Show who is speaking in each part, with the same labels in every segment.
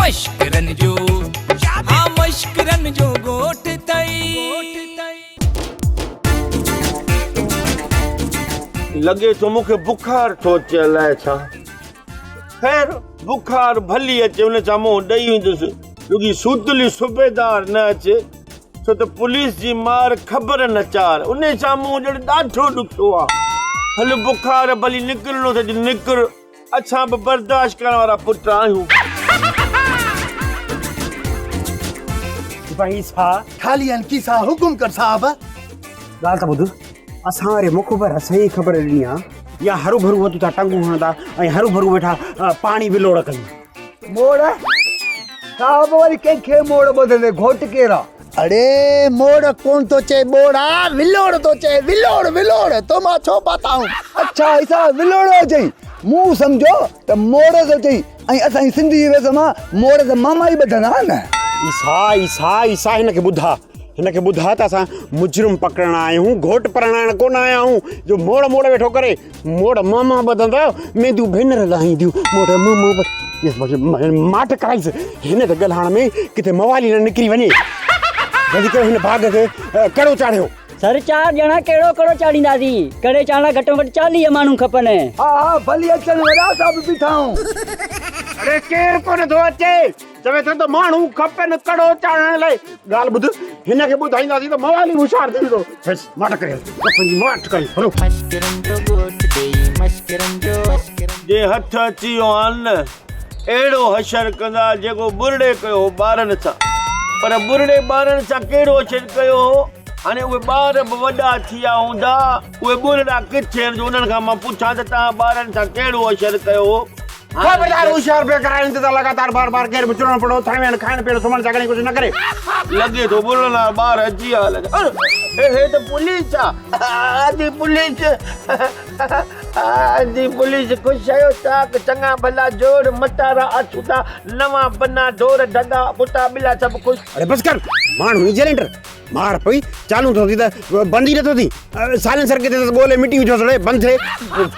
Speaker 1: मश्करन जो हाँ मश्करन जो गोठ तई
Speaker 2: लगे तो मुखे बुखार तो अलाए छा खैर बुखार भली अचे उन सां मूं ॾेई वेंदुसि छोकी सूतली सूबेदार न अचे छो त पुलिस जी मार ख़बर न चार उन सां मूं ॼण ॾाढो ॾुखियो आहे हल बुखार भली निकिरणो त निकिर असां बि बर्दाश्त करण वारा पुट आहियूं
Speaker 3: भाई सा खाली अनकी सा हुकुम कर साहब गाल त ॿुध असां रे मुखबर सही ख़बर ॾिनी आहे या हरू भरू वधू था टंगू हणंदा ऐं हरू भरू वेठा पाणी विलोड़ कयूं
Speaker 4: मोड़ साहब वरी कंहिंखे मोड़ ॿुधंदे घोट केरा
Speaker 5: अरे मोड़ कौन तो चे बोड़ा विलोड़ तो चे विलोड़ विलोड़ तो मां छो बताऊं
Speaker 4: अच्छा ऐसा विलोड़ो चई मूं समझो त मोड़ तो चई ऐं असां सिंधी वैसे मां मोड़ त मामा ई ॿधंदा न
Speaker 3: ईसा ईसा ईसा हिनखे ॿुधा त असां मुजरिम पकड़ण आया आहियूं घोट परणाइण कोन आया आहियूं जो मोड़ मोड़ वेठो करे मोड़ मामा ॿधंदा मेंदियूं भेनर लाहींदियूं मोड़ मामा माठ कराइस हिन त ॻाल्हाइण में किथे मवाली न निकिरी वञे जल्दी करे हिन भाग खे कड़ो चाढ़ियो
Speaker 6: सर 4 ॼणा कहिड़ो कड़ो चाढ़ींदासीं कड़े चाढ़ण घटि में घटि 40 माण्हू खपनि
Speaker 4: हा भली अचनि वॾा साहब बीठाऊं
Speaker 3: अरे केर कोन थो अचे चवे थो त माण्हू खपनि कड़ो चाढ़ण लाइ ॻाल्हि ॿुध हिनखे ॿुधाईंदासीं त मवाली होशियार थी वेंदो बसि माठ करे माठ करे हलो
Speaker 2: जे हथ अची वियो आहे न अहिड़ो हशर कंदा जेको बुरड़े कयो ॿारनि सां पर बुरड़े ॿारनि सां कहिड़ो हशर कयो हाणे उहे ॿार बि वॾा थी विया हूंदा उहे बुरड़ा किथे आहिनि जो उन्हनि खां मां पुछां त तव्हां ॿारनि सां कहिड़ो हशर कयो
Speaker 3: खबरदार होशियार पे कराइनि त लगातार बार बार केर चुरण पड़ो थाइण खाइण पीअण सुम्हण जागण कुझु न करे
Speaker 2: लॻे थो बुरड़ा ॿार अची विया हे त पुलिस आहे पुलिस ख़ुशि आहियो ताक चङा भला जोड़ मटारा अछूता नवा बना ढोर ढगा पुटा बिला सभु ख़ुशि
Speaker 3: अरे बस कर माण्हू ई जलेंटर मार पई चालू थो थी त बंदि ई नथो थी साइलेंसर किथे त ॻोल्हे मिटी विझो सड़े बंदि थिए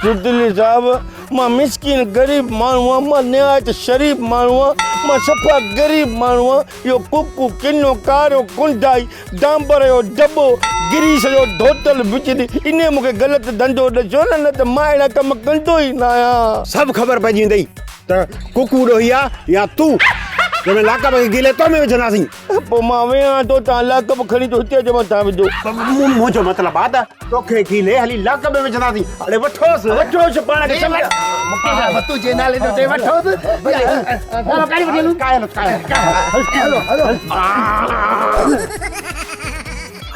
Speaker 2: सुतली साहब मां मिसकिन गरीब माण्हू आहियां मां निहायत शरीफ़ माण्हू आहियां मां सफ़ा गरीब माण्हू आहियां इहो कुकु किनो कारो कुंडाई डांबर जो दॿो गिरीस जो धोतल विझी इन मूंखे ग़लति धंधो ॾिसो न त मां अहिड़ा कम कंदो ई न आहियां
Speaker 3: सभु ख़बर पइजी वेंदई त कुकु ॾोही आहे या तूं जंहिंमें लाकब खे गिले तो में विझंदासीं
Speaker 2: पोइ मां वेहां थो तव्हां लाकब खणी तो हिते जो मथां विझो
Speaker 3: मुंहिंजो मतिलबु आहे त तोखे गिले हली लाकब में विझंदासीं अरे वठोसि पाण खे
Speaker 5: तुझे नाले ते वठोसि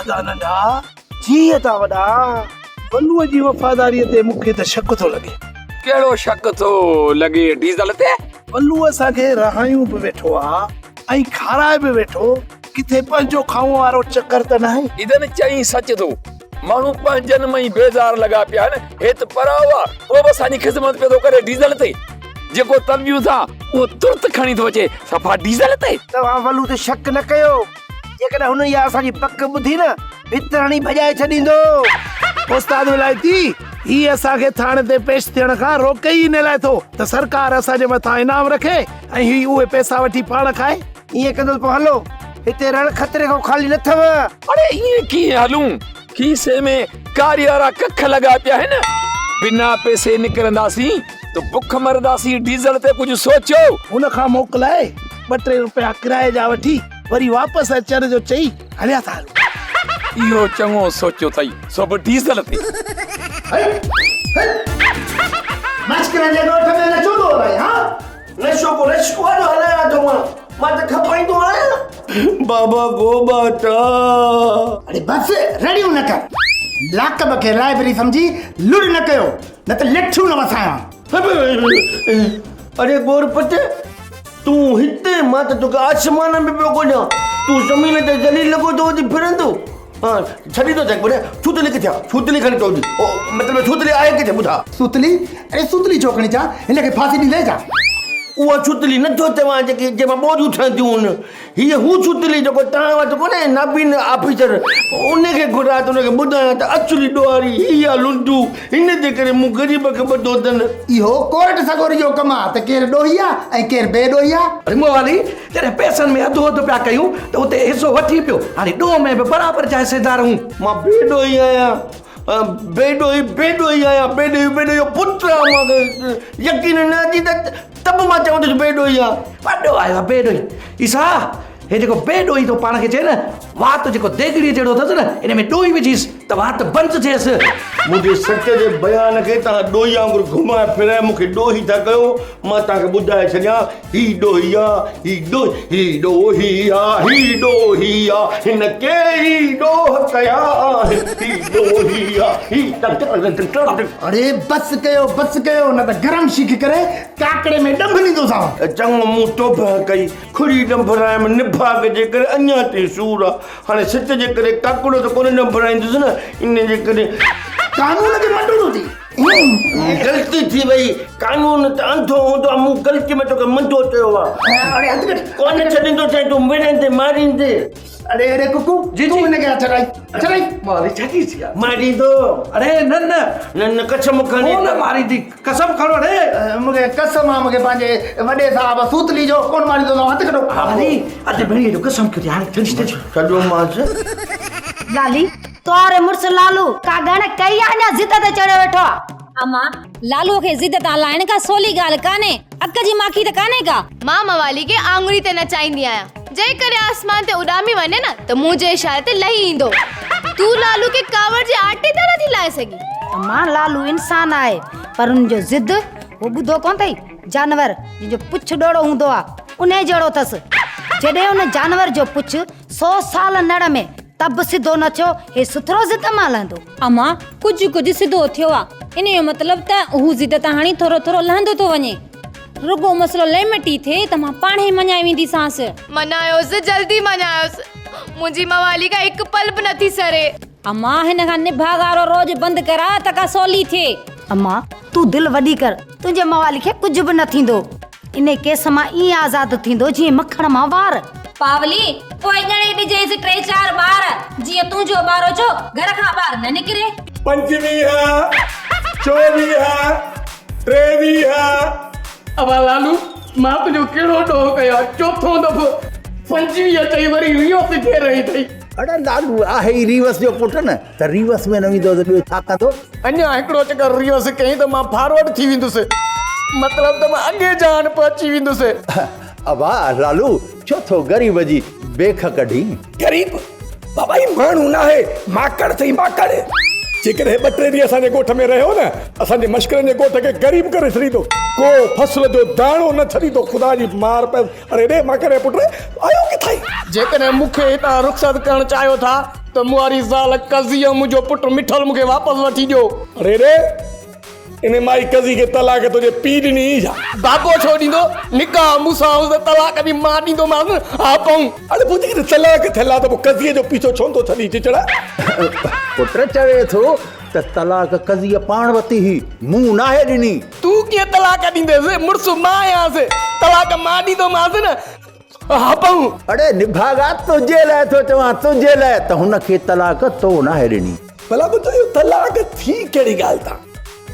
Speaker 4: नंढा जीअं था वॾा बलूअ जी वफ़ादारीअ ते मूंखे त शक थो लॻे
Speaker 1: कहिड़ो शक थो लॻे डीज़ल ते
Speaker 4: बलूअ असांखे रहायूं बि वेठो आहे ऐं खाराए बि वेठो किथे पंहिंजो खाऊं वारो चक्कर त न आहे
Speaker 1: इधन चई सच थो माण्हू पंहिंजनि में ई बेज़ार लॻा पिया आहिनि हे त पराओ आहे उहो बि असांजी ख़िदमत पियो थो करे डीज़ल ते जेको तंबियूं था उहो तुर्त खणी थो अचे सफ़ा डीज़ल ते
Speaker 4: तव्हां बलू ते शक न कयो जेकॾहिं हुन इहा असांजी पक ॿुधी न भितरणी भॼाए छॾींदो उस्ताद विलायती ही असांखे थाणे ते पेश थियण खां रोके ई न लाइ थो त सरकार असांजे मथां इनाम रखे ऐं ही उहे पैसा वठी पाण खाए ईअं कंदो पोइ हलो हिते रण खतरे खां ख़ाली न अथव
Speaker 1: अरे ईअं कीअं हलूं खीसे में कारी वारा कख लॻा पिया आहिनि बिना पैसे निकिरंदासीं त बुख मरंदासीं डीज़ल ते कुझु सोचियो
Speaker 4: हुन खां मोकिलाए 2-3 रुपया किराए जा वठी वरी वापसि अचण जो चई हलिया था
Speaker 1: इहो चङो सोचियो अथई सो बि डीज़ल ते
Speaker 2: मस्करनि जे ॻोठ में नचो थो हलाए हा नशो को रशको हलाया थो मां त खपाईंदो आहियां बाबा गोबाटा
Speaker 5: अरे बस रेडियो न कर लाकब खे लाइब्रेरी समझी लुड़ न कयो न त लेठियूं न वसायां
Speaker 2: अरे गोरपत तूं हिते मां त तोखे आसमान में पियो ॻोल्हियां तूं ज़मीन ते जलील लॻो थो वञी फिरंदो हाँ छड़ी तो देख बोले छूतली किथे छूतली खणी तो मतलब छूतली आहे किथे ॿुधा
Speaker 5: सुतली अरे सुतली चौकणी चा हिनखे फांसी ॾींदे जा
Speaker 2: उहा छुतली नथो चवां जेकी जंहिंमां ॿोरियूं ठहंदियूं आहिनि हीअ हू छुतली जेको तव्हां वटि कोन्हे नाबीन ऑफिसर उनखे घुराए त उनखे ॿुधायां त अचुरी ॾोहारी हीअ लुंडू हिन जे करे मूं ग़रीब खे ॿधो अथनि
Speaker 5: इहो कोर्ट सगोरी जो कमु आहे त केरु ॾोही आहे ऐं केरु बेॾोही आहे।
Speaker 4: रिमो वाली जॾहिं पैसनि में अधो अधु पिया कयूं त उते हिसो वठी पियो हाणे ॾोह में बि बराबरि जा हिसेदार हूं।
Speaker 2: मां बेॾोही आहियां बेॾोही आहियां बेॾोही जो पुटु आहे मूंखे यकीन न अची त बि मां चवंदुसि बेॾोही आहे।
Speaker 4: वॾो आयो आहे बेॾोही ईसा हे जेको बेॾोही तो पाण खे चए न वात जेको देगड़ीअ जहिड़ो अथसि न इन में ॾोही विझीसि त वात बंदि थियसि।
Speaker 2: मुंहिंजे सच जे बयान खे तव्हां ॾोही वांगुरु घुमाए फिराए मूंखे ॾोही था कयो मां तव्हांखे ॿुधाए छॾियां ही ॾोही आहे ही ॾोही आहे हिन कहिड़ी ॾोह कया ही ॾोही आहे
Speaker 5: अरे बस कयो न त गरम शिक करे काकड़े में ॾंभ ॾींदोसांव।
Speaker 2: चङो मूं टोभ कई खुरी ॾंभरायमि निभाग जे करे अञा ताईं सूर आहे हाणे सच जे करे काकड़ो त कोन ॾंभराईंदुसि न इन जे करे
Speaker 5: कानून खे मंडूरो थी
Speaker 2: ग़लती थी वई कानून त अंधो हूंदो आहे मूं ग़लती में तोखे मंदो चयो आहे
Speaker 5: अरे हथ कट
Speaker 2: कोन छॾींदो साईं तूं विढ़ंदे मारींदे
Speaker 5: अरे कुकू
Speaker 4: जी,
Speaker 5: तू
Speaker 4: जी।
Speaker 5: हिनखे चढ़ाई
Speaker 4: मारी छाती थी आहे?
Speaker 2: मारींदो
Speaker 4: अरे न न
Speaker 2: न कसम खणी
Speaker 4: कोन मारी थी कसम खणो रे।
Speaker 5: मूंखे कसम आहे मूंखे पंहिंजे वॾे साहब सूतली जो कोन मारींदो हथ कटो।
Speaker 4: अरे अधु भेड़ीअ जो कसम कयो थी हाणे ठंडी
Speaker 2: छॾो मांसि
Speaker 7: लाली तोरे मुड़स लालू का गण कई अञा जिद ते चढ़े वेठो आहे।
Speaker 8: अम्मा लालू खे जिद तां लाइण का सोली ॻाल्हि कान्हे अक जी माखी त कान्हे का।
Speaker 9: मां मवाली खे आंगुरी ते नचाईंदी आहियां जंहिं करे आसमान ते उॾामी वञे न त मुंहिंजे इशारे ते लही ईंदो। तूं लालू खे कावड़ जे आटे ते नथी लाए सघी।
Speaker 7: अम्मा लालू इंसान आहे पर उन जो जिद वो ॿुधो कोन अथई जानवर जंहिंजो पुछ ॾोड़ो हूंदो आहे उन जहिड़ो अथसि। जॾहिं उन जानवर जो पुछ 100 साल नड़ में तब सिधो न थियो हे सुथरो जिद मां लहंदो।
Speaker 8: अम्मा कुझु सिधो थियो आहे इन जो मतिलब त हू जिद तां हाणे थोरो थोरो लहंदो थो वञे रुगो मसलो लेमटी थिए त मां पाण ई मञाए वेंदीसांसि।
Speaker 9: मनायोसि जल्दी मनायोसि मुंहिंजी मवाली का हिकु पल बि नथी सरे।
Speaker 8: अम्मा हिन खां निभागारो रोज बंदि करा त का सोली थिए।
Speaker 7: अम्मा तूं दिलि वॾी कर तुंहिंजे मवाली खे कुझु बि न थींदो इन केस मां ईअं आज़ाद थींदो जीअं मखण मां वार।
Speaker 8: पावली पोइ ॼणे ॾिजेसि 3-4 ॿार जीअं तूं जो ॿारो छो घर खां ॿाहिरि न निकिरे।
Speaker 3: 25 24 23
Speaker 4: अब लालू मां तुंहिंजो कहिड़ो ॾोह कयो चोथों दफ़ो 25 चई वरी रियो सिखे रही अथई।
Speaker 10: अरे लालू आहे ई रीवस जो पुट न त रीवस में न वेंदो त ॿियो छा कंदो।
Speaker 4: अञा हिकिड़ो चकर रिवर्स कई त मां फॉरवर्ड थी वेंदुसि मतिलब त मां अॻे जान पहुची वेंदुसि।
Speaker 10: अबा लालू छो थो ग़रीब जी बेख कढी।
Speaker 3: गरीब बाबा ही माण्हू न आहे माकड़ थई माकड़ जेकर 2-3 ॾींहं असांजे ॻोठ में रहियो न असांजे मश्करनि जे ॻोठ खे ग़रीब करे छॾींदो को फसल जो दाणो न छॾींदो ख़ुदा जी मार पे। अरे रे माकड़ पुट आयो किथाई
Speaker 4: जेकॾहिं मूंखे हितां रुख़सत करणु चाहियो था त मुआरी ज़ाल कज़ीअ मुंहिंजो पुटु मिठल मूंखे वापसि वठी ॾियो।
Speaker 3: अरे रे इन माई कज़ी खे तलाक तुंहिंजे पीउ ॾिनी छा?
Speaker 4: बाबो छो ॾींदो निकाह मूंसां हुजे तलाक बि मां ॾींदोमांसि हा पऊं।
Speaker 3: अरे ॿुधी करे तलाक थियल आहे त पोइ कज़ीअ जो पीछो छो थो छॾी चिचड़ा।
Speaker 10: पुट चवे थो त तलाक कज़ीअ पाण वरिती ही मूं नाहे ॾिनी।
Speaker 4: तूं कीअं तलाक ॾींदेसि मुड़ुसु मां आहियां तलाक मां ॾींदोमांसि न हा पऊं।
Speaker 10: अरे निभागा तुंहिंजे लाइ थो चवां तुंहिंजे लाइ त हुनखे तलाक तो नाहे ॾिनी।
Speaker 3: भला ॿुधायो तलाक थी कहिड़ी ॻाल्हि था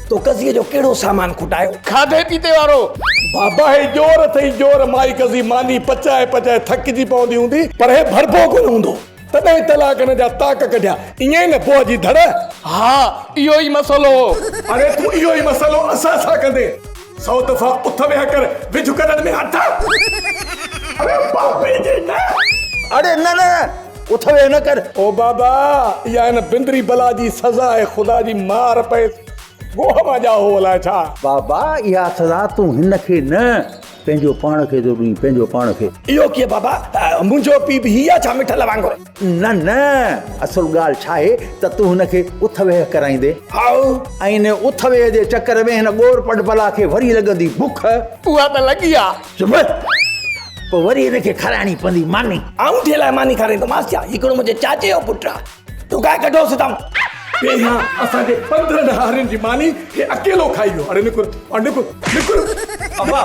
Speaker 3: तो कज़ीअ जो कहिड़ो सामान खुटायो?
Speaker 4: खाधे पीते वारो
Speaker 3: बाबा हे जोर अथई जोर माई कज़ी मानी पचाए थकिजी पवंदी हूंदी पर हे भरभो कोन हूंदो तॾहिं तलाक हिन जा ताक कढिया ईअं न पोइ जी धड़।
Speaker 4: हा इहो ई मसलो हो।
Speaker 3: अरे तूं इहो ई मसलो असां सां कंदे 100 दफ़ा उथ वेह कर विझ कढण में हथ। अरे बाबे जे न
Speaker 10: अरे न उथ वेह न कर।
Speaker 3: ओ बाबा इहा न बिंदरी बला जी सज़ा आहे ख़ुदा जी मार पए गोह मां जा हो अलाए छा।
Speaker 10: बाबा इहा सज़ा तूं हिनखे न पंहिंजो पाण खे थो ॾीं पंहिंजो पाण खे।
Speaker 3: इहो कीअं बाबा मुंहिंजो पीउ बि हीअ छा मिठल वांगुरु?
Speaker 10: न असुल ॻाल्हि छा आहे त तूं हुनखे उथ वेह कराईंदे ऐं इन उथ वेह जे चकर में हिन ॻोर पट बला खे वरी लॻंदी बुख।
Speaker 4: उहा त लॻी आहे
Speaker 10: पोइ वरी हिनखे खाराइणी पवंदी मानी।
Speaker 3: आऊं जे लाइ मानी खाराईंदोमांसि छा? हिकिड़ो मुंहिंजे चाचे जो पुटु आहे तूं काय कढोसि तव्हां
Speaker 4: पहिरियां असांजे 15 हारियुनि जी मानी हे अकेलो खाई वियो। अरे निकुर
Speaker 10: अबा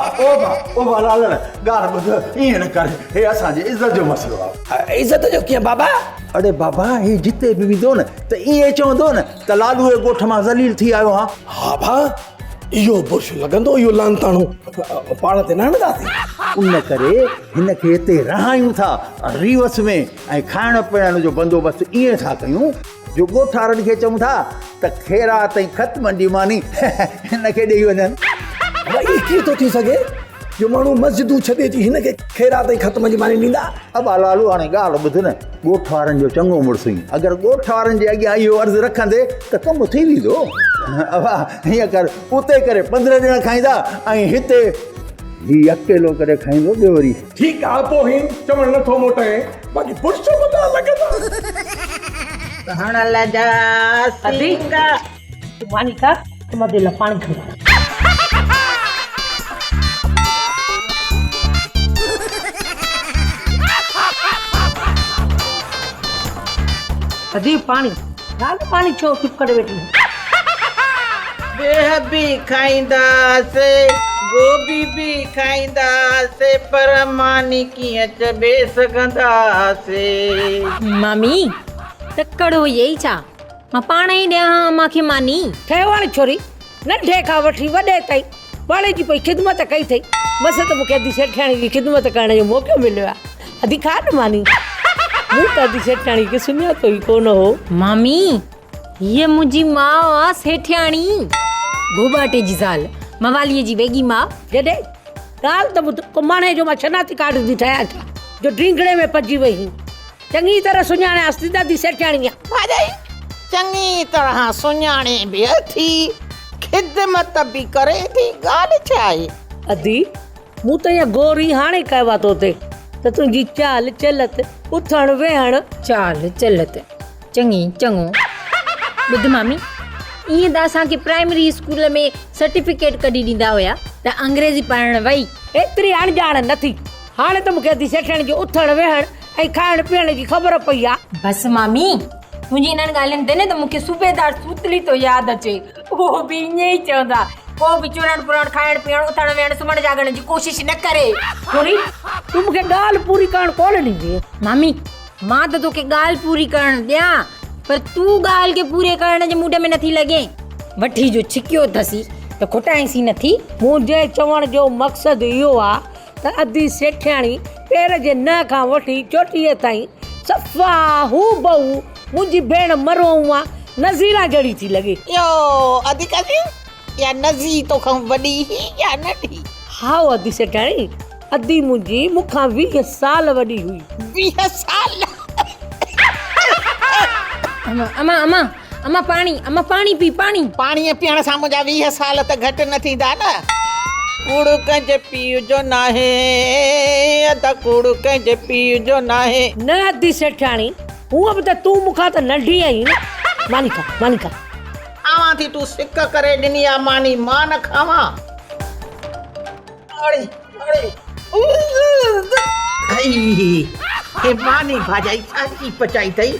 Speaker 10: ओ लालन ॻाल्हि ॿुध ईअं न कर, हे असांजे इज़त जो मसइलो आहे।
Speaker 4: इज़त जो कीअं बाबा?
Speaker 10: अरे बाबा हे जिते बि वेंदो न त ईअं चवंदो न त लालू जे ॻोठ मां ज़लील थी आयो आहियां।
Speaker 4: हा भा, इहो बुर्श लॻंदो, इहो लानताणो पाण ते न हणंदासीं।
Speaker 10: उन करे हिनखे हिते रहायूं था रीवस में, ऐं खाइण पीअण जो बंदोबस्तु ईअं था कयूं जो ॻोठारनि खे चऊं था त ख़ैरात ऐं ख़त मंडी मानी हिनखे ॾेई वञनि।
Speaker 4: इहो कीअं थो थी सघे जो माण्हू मस्जिदूं छॾे अची हिनखे ख़ैरात ऐं ख़त मंडी मानी ॾींदा?
Speaker 10: अबा लालू हाणे ॻाल्हि ॿुध न, ॻोठ वारनि जो चङो मुड़ुसु हुई, अगरि ॻोठ वारनि जे अॻियां इहो अर्ज़ु रखंदे त कमु थी वेंदो। अबा हीअं कर, उते करे 15 ॼणा खाईंदा ऐं हिते ही अकेलो करे खाईंदो ॿियो वरी।
Speaker 4: ठीकु आहे, पोइ ही चवणु नथो मोटे, बाक़ी पुरुषो ॿुधा लॻंदा।
Speaker 6: मानिका तुम्हारे दिल पानी खड़ा। अदी पानी पानी छो चुप करे बैठी?
Speaker 11: बेह भी खाईंदासे, गोभी भी खाईंदासे, पर मानी कीअं चबे सघंदासे।
Speaker 8: मामी तकड़ो यही छा, मां पाण ई ॾियां मांखे मानी।
Speaker 6: ठेवाणी छोरी नंढे खां वठी वॾे ताईं वाले जी पई ख़िदमत कई अथई, बस त मूंखे अदी सेठाणी जी ख़िदमत करण जो मौक़ो मिलियो आहे। अदी खा न मानी, मूं त अदी सेठाणी खे सुञातो ई कोन हो।
Speaker 8: मामी ये मुंहिंजी माउ आहे सेठियाणी, गोबाटे जी ज़ाल, मवालीअ जी वेगी माउ।
Speaker 6: जॾहिं ॻाल्हि त ॿुध, कुमाणे जो मां शनाती कार्ड थी ठाहियां छा जो ड्रींगड़े में पइजी वई हुई। चङी तरह सुञाणियां थी दादी सेठाणी आहे।
Speaker 11: भाॼाई चङी तरह सुञाणे बि थी, ख़िदमत बि करे थी, ॻाल्हि छा आहे?
Speaker 6: अदी मूं त ईअं गोरी हाणे कयो आहे तोते त तुंहिंजी चाल चलत, उथण वेहण।
Speaker 8: चाल चलत चङी चङो। ॿुध मामी, ईअं त असांखे प्राइमरी स्कूल में सर्टिफिकेट कढी ॾींदा हुया त अंग्रेजी पढ़ण वई।
Speaker 6: एतिरी अणॼाण न थी, हाणे त मूंखे अदी सेठाणी जो उथण वेहण ऐं खाइण पीअण जी ख़बर पई आहे।
Speaker 8: बस मामी, मुंहिंजी इन्हनि ॻाल्हियुनि ते न त मूंखे सूबेदार सूतली तो यादि अचे, उहो बि ईअं ई चवंदा, को बि चुरण पुरण खाइण पीअण उथण वेहण सुम्हण जागण जी कोशिशि न करे।
Speaker 6: छोरी तूं मूंखे ॻाल्हि पूरी करणु कोन ॾींदी।
Speaker 8: मामी मां त तोखे ॻाल्हि पूरी करणु ॾियां, पर तूं ॻाल्हि खे पूरे करण जे मूड में नथी लॻे। वठी जो छिकियो अथसी त खुटाइसी नथी।
Speaker 6: मुंहिंजे चवण जो मक़सदु इहो आहे त अदी सेठाणी पेर जे न खां वठी चोटीअ ताईं सफ़ा हू बहू मुंहिंजी भेण मरों आहे, नज़ीरा जड़ी थी लॻे।
Speaker 11: यो अदी कदी या नज़ी तोखां वॾी ही या नंढी?
Speaker 6: हा अदी सेठाणी, अदी मुंहिंजी मूंखां 20 साल वॾी हुई।
Speaker 11: 20 साल?
Speaker 8: अमा पाणी पी, पाणी
Speaker 11: पीअण सां मुंहिंजा 20 साल त घटि न थींदा न। कूड़ कंहिंजे पीउ जो नाहे, अद कूड़ कंहिंजे पीउ जो नाहे।
Speaker 6: न अदी सेठाणी, हूअं बि त तूं मूंखां त नंढी आहीं न। मानिका
Speaker 11: आवां थी, तूं सिक करे ॾिनी आहे मानी, मां न खावां। हे मानी भाॼाई छाजी पचाई अथई?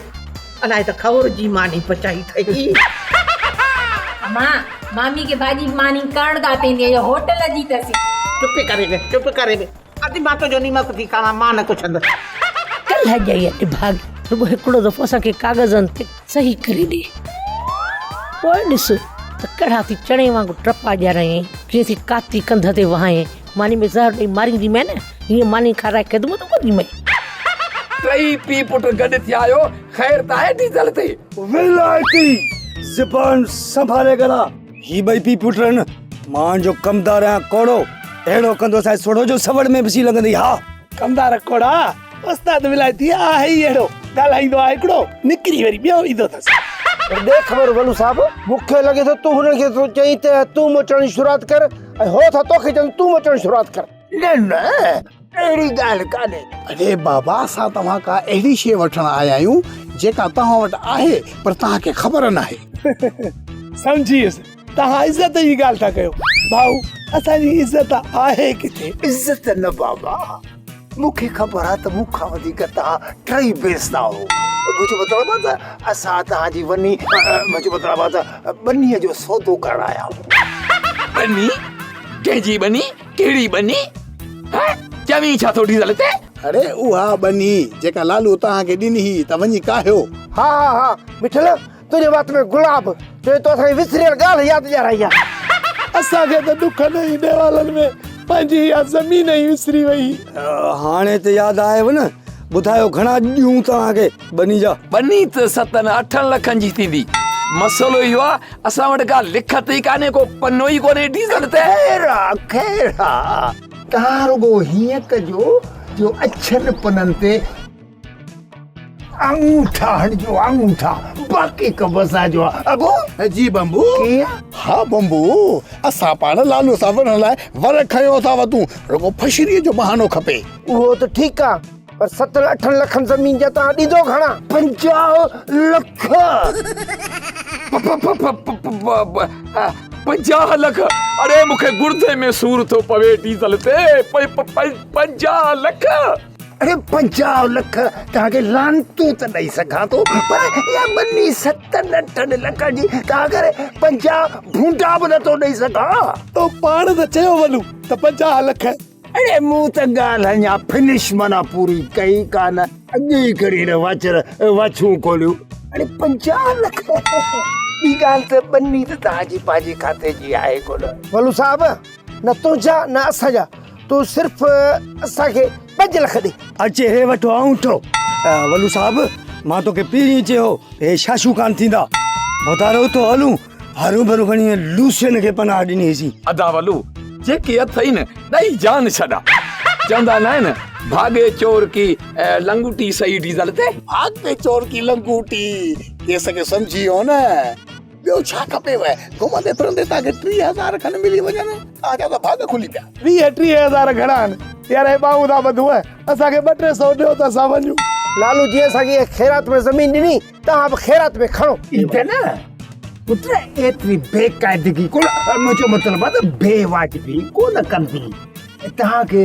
Speaker 11: अलाए त खौर जी मानी पचाई अथई।
Speaker 8: मामी के भाॼी मानी करण था तेंदी है, होटल जी तसी।
Speaker 11: चुप करे वे। अदी मां तो जो नीमक थी खावां, मां न कुछ अंदर।
Speaker 6: कल है जाई भाग रुगो हिकिड़ो दफ़ो असांखे कागज़नि ते सही करे ॾे। पोइ ॾिस त कड़ा थी चणे वांगुरु टपा ॼाराए, कीअं थी काती कंध ते वहाए, मानी में ज़हर ॾेई मारींदी मैं न, हीअं मानी खाराए ख़िदमत कंदी मैं।
Speaker 1: टई पी पुट गॾु थी आयो, ख़ैर त आहे डीज़ल ते।
Speaker 4: विलायती ज़बान संभाले ॻाल्हि। ही ॿई पी पुट आहिनि, मां जो कमदार आहियां कोड़ो, अहिड़ो कंदो साईं सोढ़ो जो सवड़ में विसी लॻंदी। हा कमदार कोड़ा उस्ताद विलायती आहे ई अहिड़ो, ॻाल्हाईंदो आहे हिकिड़ो, निकिरी वरी ॿियो ईंदो अथसि।
Speaker 2: देख ख़बर वलू साहब, मूंखे लॻे थो तूं हुनखे चई त तूं मोचण जी शुरूआत कर, ऐं हो त तोखे चवनि तूं मोचण जी शुरूआत कर।
Speaker 4: न अहिड़ी ॻाल्हि कान्हे। अरे बाबा, असां तव्हां खां अहिड़ी शइ वठण आया आहियूं जेका तव्हां वटि आहे पर तव्हांखे ख़बर न आहे। सम्झी वियुसि, तव्हां इज़त जी ॻाल्हि था कयो। भाऊ असांजी इज़त आहे किथे? इज़त न बाबा, मूंखे ख़बर आहे त मूंखां वधीक तव्हां टई बेसदा हो। मुझे बता असां तव्हांजी वनी मुझे बता बनीअ जो सौदो करण आया आहियूं।
Speaker 1: बनी कंहिंजी बनी कहिड़ी बनी चवी छा थो डीज़ल ते?
Speaker 5: अरे उहा बनी जेका लालू तव्हांखे ॾिनी हुई त वञी काहियो।
Speaker 4: हा हा हा मिठल तुंहिंजे वात में गुलाब चए तो असांजी विसरियल ॻाल्हि यादि ॾियाराई आहे।
Speaker 12: असांखे त दुख न ई ॾेवालनि में पंहिंजी इहा ज़मीन ई विसरी वई।
Speaker 13: हाणे त यादि आयव न, ॿुधायो घणा ॾियूं तव्हांखे बनी जा?
Speaker 1: बनी त 7-8 लखनि जी थींदी। मसलो इहो आहे असां वटि का लिखत ई कान्हे, को पनो ई कोन्हे डीज़ल ते।
Speaker 4: खैरा तव्हां रुगो हीअं कजो जो अछनि पननि ते अंगूठा हणिजो, अंगूठा बाक़ी कम असांजो आहे। अबो
Speaker 5: जी बंबू। हा बंबू, असां पाण लालू सां वञण लाइ वर खयो अथाव, तूं रुगो फशरीअ जो बहानो खपे।
Speaker 4: उहो त ठीकु आहे, पर 7-8 लखनि ज़मीन जा तव्हां ॾींदो घणा? 50 लख।
Speaker 1: 50 लख? अरे मूंखे गुर्दे में सूर थो पवे डीज़ल ते। 50 लख?
Speaker 4: अरे 50 लख तव्हांखे लानतू त ॾेई सघां थो, पर इहा बनी 7-8 लख जी तव्हां करे 50 भूंडा बि नथो ॾेई सघां।
Speaker 12: तो पाण त चयो वञू त 50 लख।
Speaker 4: अरे मूं त ॻाल्हि अञा फिनिश माना पूरी कई कान, अॻे ई करी वाछूं खोलियूं। अरे 50 लख ॿी ॻाल्हि त बनी त तव्हांजी पंहिंजे खाते जी आहे कोन। वलू साहब न तुंहिंजा न असांजा, तूं सिर्फ़ असांखे 5 लख ॾे।
Speaker 13: अचे हे वठो अंगूठो। वलू साहब मां तोखे पहिरीं चयो हे शाशू कान थींदा, बुधारो तो हलूं हरू भरू खणी लूसियन खे पनाह ॾिनीसीं।
Speaker 1: अदा वलू जेके अथई न ॾेई जान छॾा। चवंदा न आहिनि भागे चोर की लंगूटी सही डीज़ल ते।
Speaker 5: भागे चोर की लंगूटी केस खे सम्झी वियो न। ॿियो छा खपेव? घुमंदे फिरंदे तव्हांखे 30,000 खनि मिली वञनि, तव्हांजा त भाग खुली पिया।
Speaker 12: 20-30 घणा आहिनि यार? हे बाबू था ॿधू असांखे 200-300 ॾियो त असां वञूं।
Speaker 4: लालू जी असांखे खैरात में ज़मीन ॾिनी, तव्हां बि खैरात में खणो। न पुत्र एतिरी बेक़ाइदगी कोन, मुंहिंजो मतिलबु आहे त बेवाजिबी कोन कंदी। तव्हांखे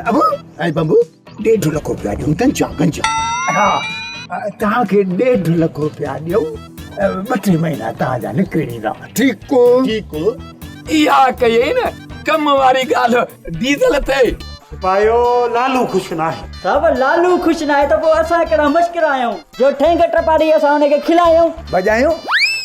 Speaker 4: अबू ऐं बंबू 1.5 लख रुपया ॾियूं। गंजा हा तव्हांखे 1.5 लख रुपया ॾियूं। 2-3 महीना तव्हांजा निकिरी ईंदा। ठीकु
Speaker 5: ठीकु।
Speaker 1: इहा कई न कम वारी ॻाल्हि डीज़ल ते।
Speaker 3: पायो लालू ख़ुशि न आहे।
Speaker 14: साहब लालू ख़ुशि न आहे त पोइ असां कहिड़ा मुश्किल आहियूं जो ठेंग टपाड़ी असां हुनखे खिलायूं
Speaker 10: भॼायूं?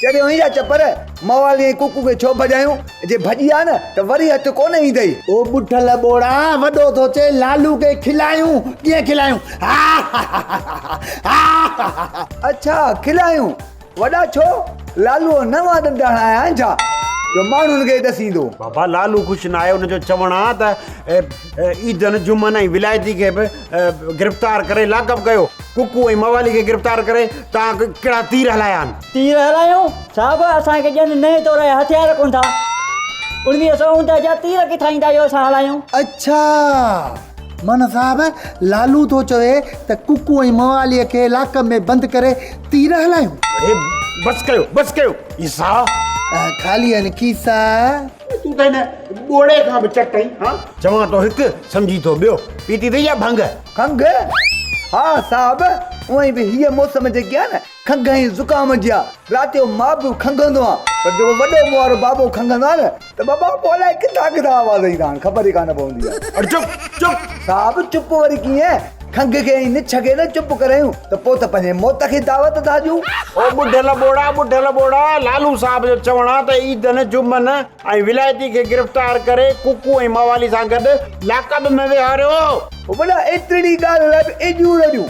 Speaker 10: चढ़ियो ई चपर मवाली ऐं कुकू खे छो भॼायूं? जे भॼी आहे न त वरी हथु कोन ईंदई।
Speaker 5: ओ बुठल बोड़ा वॾो थो चए लालू खे खिलायूं। कीअं खिलायूं?
Speaker 10: अच्छा खिलायूं? वॾा छो? लालू नवां ॾंडा हणाया आहिनि छा जो माण्हुनि खे ॾसींदो?
Speaker 3: बाबा लालू ख़ुशि न आहे, हुनजो चवणु आहे त ईदन जुमन ऐं विलायती खे बि गिरफ़्तार करे लाकअप कयो। कुकू ऐं मवाली खे गिरफ़्तार करे तव्हां कहिड़ा तीर हलाया आहिनि?
Speaker 14: तीर हलायूं? साहब असांखे ॼण नए तौर जा हथियार कोन था। 1959 जा तीर किथां ईंदा जो असां हलायूं?
Speaker 5: अच्छा मन साहब लालू थो चवे त कुकू ऐं मवालीअ खे लाकअप में बंदि करे तीर हलायूं।
Speaker 3: बस कयो ईसा
Speaker 5: ख़ाली आहिनि खीसा।
Speaker 3: तूं त हिन ॿोड़े खां बि चट आई। हा चवां तो हिकु सम्झी थो ॿियो पीती अथई या भंग?
Speaker 10: खंघ? हा साहब उअई बि हीअ मौसम जेकी आहे न खंघ ऐं ज़ुकाम जी आहे। राति जो मां बि खंघंदो आहे, पर जेको वॾो मूं वारो बाबो खंघंदो आहे न त बाबा पोइ अलाए किथां आवाज़ ईंदा आहिनि, ख़बर ई कान पवंदी आहे।
Speaker 3: चुप
Speaker 10: साहब चुप वरी कीअं? खंघ खे ऐं निछ खे न चुप करायूं त पोइ त पंहिंजे मौत खे दावत था ॾियूं।
Speaker 3: ओ बुढ़ल बोड़ा लालू साहब जो चवणु आहे त ईदन जुमन ऐं विलायती खे गिरफ़्तार करे कुकू ऐं मवाली सां गॾु लाकअप में विहारियो।
Speaker 10: वॾा एतिरी ॻाल्हि लाइ बि एॾियूं रॾियूं।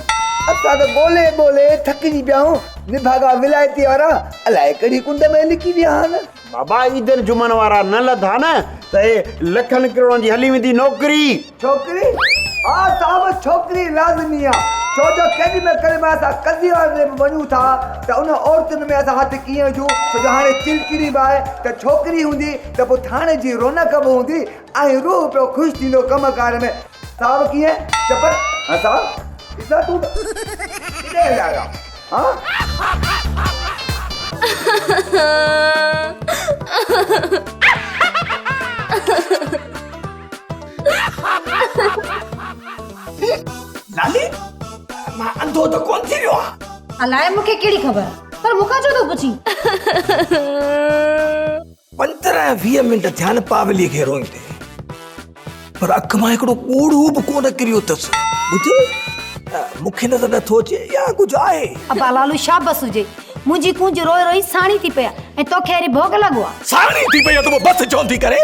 Speaker 10: असां त ॻोल्हे थकिजी पिया आहियूं। निभागा विलायती वारा अलाए कहिड़ी कुंड में लिकी विया आहिनि।
Speaker 3: बाबा ईदन जुमन वारा न लधा न त हे लखनि किरोड़नि जी हली वेंदी नौकिरी।
Speaker 10: छोकिरी? हा साहब छोकिरी लाज़मी आहे, छो जो केॾी महिल करे असां कज़ी वारे में वञूं था त उन औरतुनि में असां हथु कीअं विझूं? छो जो हाणे चिलकिड़ी बि आहे त छोकिरी हूंदी त पोइ थाणे जी रौनक बि हूंदी ऐं रूह पियो ख़ुशि थींदो कमकार में। साहब कीअं चपर? हा साहब ॾिसां तूं किथे हलिया? हा
Speaker 4: नाली मां अंधो त कोन थी वियो आहे।
Speaker 7: अलाए मूंखे कहिड़ी ख़बर पर मूंखां छो थो पुछी
Speaker 13: 15-20 मिंट ध्यान पावली खे रोईंदे पर अख मां हिकिड़ो कूड़ो बि कोन किरियो अथसि ॿुध मूंखे नज़र नथो अचे या कुझु आहे
Speaker 7: अबा लालू शाबस हुजे मुंहिंजी कुंज रोई रोई साणी थी पिया ऐं तोखे अहिड़ी भोग लॻो आहे
Speaker 13: साणी थी पई आहे त बस चवंदी करे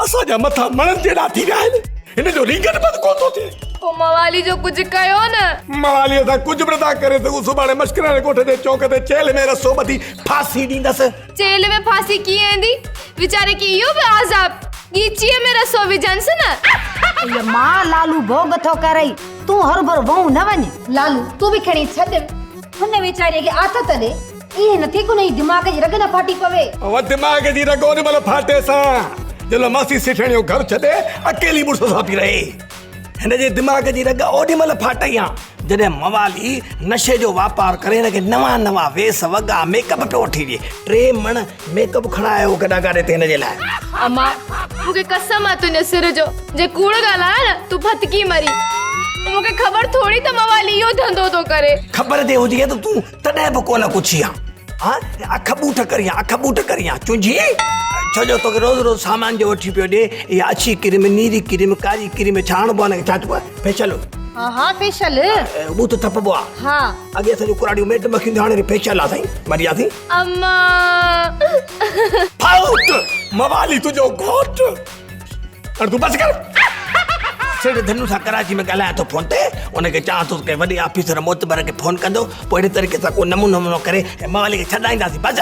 Speaker 13: असांजा मथां मणनि जेड़ा थी विया आहिनि हिन जो रींगन बंदि कोन थो थिए
Speaker 9: पोइ मवाली जो कुझु कयो न
Speaker 13: मवालीअ सां कुझु बि नथा करे सघूं सुभाणे मश्किराणे कोठे ते चौक ते जेल में रसो ॿधी फांसी ॾींदसि
Speaker 9: जेल में फांसी कीअं ईंदी वीचारे खे इहो बि आज़ाब गीचीअ में रसो विझंसि न
Speaker 7: ये मां लालू भोग थो करई तूं हर भर वहू न वञ लालू तूं बि खणी छॾ हुन वीचारे खे आथत ॾे इहे नथी को नहीं दिमाग जी रग न फाटी पवे
Speaker 13: और दिमाग जी रग ओॾी महिल फाटे सां जलो मासी सेठणियो घर छॾे अकेली मुड़ुस सां थी रहे हिन जे दिमाग जी रग ओॾी महिल फाटई आहे जॾहिं मवाली नशे जो वापार करे हिनखे नवां वेस वॻा मेकअप पियो वठी ॾिए 3 मण मेकअप खणायो गॾा गाॾे ते हिन जे लाइ
Speaker 9: अम्मा मूंखे कसम आहे तुंहिंजे सिर जो जे कूड़ ॻाल्हाए न तूं फतकी मरी मूंखे ख़बर थोड़ी त मवाली इहो धंधो थो करे
Speaker 13: ख़बर ते हुजे त तूं तॾहिं बि कोन पुछी आहे अख बूट करियां चुंझी छो जो तोखे रोज़ सामान जो वठी पियो ॾे इहा अछी क्रीम नीरी क्रीम कारी क्रीम छाणबो आहे छा चइबो आहे फेशियल
Speaker 7: हाँ फेशियल
Speaker 13: बूथ थपबो आहे
Speaker 7: हाँ
Speaker 13: अॻे असांजो कुराड़ियूं मेट मखियूं हाणे फेशियल आहे साईं मरिया थी
Speaker 9: अम्मा
Speaker 13: फाउट मवाली तुंहिंजो घोट और तूं बस कर सेठ धनु सां कराची में ॻाल्हायां थो फोन ते उनखे चवां थो के वॾे ऑफिसर मोतबर खे फोन कंदो पोइ अहिड़े तरीक़े सां को नमूनो करे मवाली खे छॾाईंदासीं बस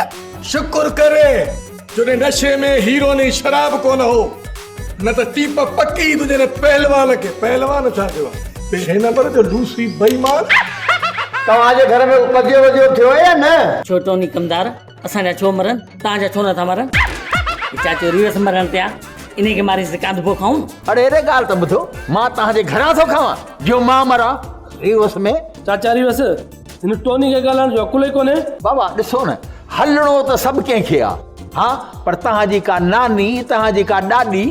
Speaker 13: शुक्र करे जॾहिं नशे में हीरो ने शराब कोन हो न त टीप पकी तुंहिंजे पहलवान खे पहलवान छा चइबो आहे पहिरें नंबर जो लूसी बेईमान
Speaker 10: तव्हांजे घर में कजियो वजियो थियो या न
Speaker 14: छो टोनी कमदार असांजा छो मरन तव्हांजा छो नथा मरन चाचो रिवर्स मरण ते आहे इन खे मारी से कांध पो खाऊं
Speaker 10: अरे रे ॻाल्हि त ॿुधो मां तव्हांजे घरां थो खावां जो मां मरां रिवर्स में
Speaker 12: चाचा रिवर्स हिन टोनी खे ॻाल्हाइण जो अकुल ई कोन्हे
Speaker 10: बाबा ॾिसो न हलणो त सभु कंहिंखे आहे हाँ पर तव्हांजी का नानी तव्हांजी का ॾाॾी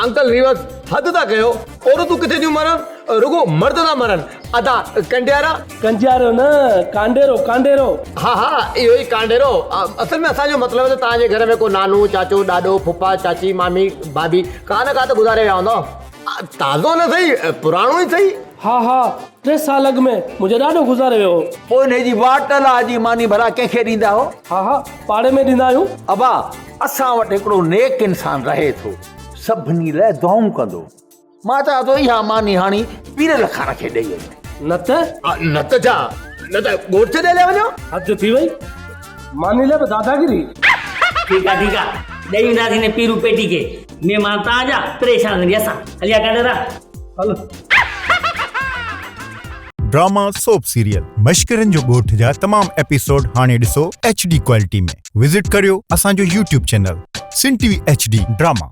Speaker 15: अंकल रिवर्स हद था कयो औरतूं किथे थियूं मरनि रुगो मर्द था मरनि अदा
Speaker 12: कंडियारो न कांडेरो
Speaker 15: हाँ इहो ई कांडेरो असल में असांजो मतिलबु त तव्हांजे घर में को नानू चाचो ॾाॾो फुफा चाची मामी भाभी का न का त गुज़ारे विया हूंदो ताज़ो न सही पुराणो ई सही
Speaker 12: हाँ 3 साल अॻु में मुंहिंजो ॾाढो गुज़ारे वियो
Speaker 10: पोइ हिन जी वाटल जी मानी भला कंहिंखे ॾींदा हो
Speaker 12: हाँ पाड़े में ॾींदा आहियूं
Speaker 10: अबा असां वटि हिकिड़ो नेक इंसान रहे थो सभिनी लाइ दुआऊं कंदो मां चवां थो इहा मानी हाणी पीर लखाण खे ॾेई वञे
Speaker 15: न त छा न त ॻोठ ॾे वञो
Speaker 12: हद थी वई मानी लाइ दादागिरी
Speaker 14: ठीक आहे ॾेई वेंदासीं हिन पीरू पेटी खे महिमान तव्हांजा परेशान कंदी असां हलिया काडेरा
Speaker 12: हल
Speaker 16: ड्रामा सोप सीरियल मश्करनि जो ॻोठ जा तमाम एपिसोड हाणे ॾिसो HD क्वालिटी में विजिट करियो असांजो YouTube चैनल सिन TV HD ड्रामा।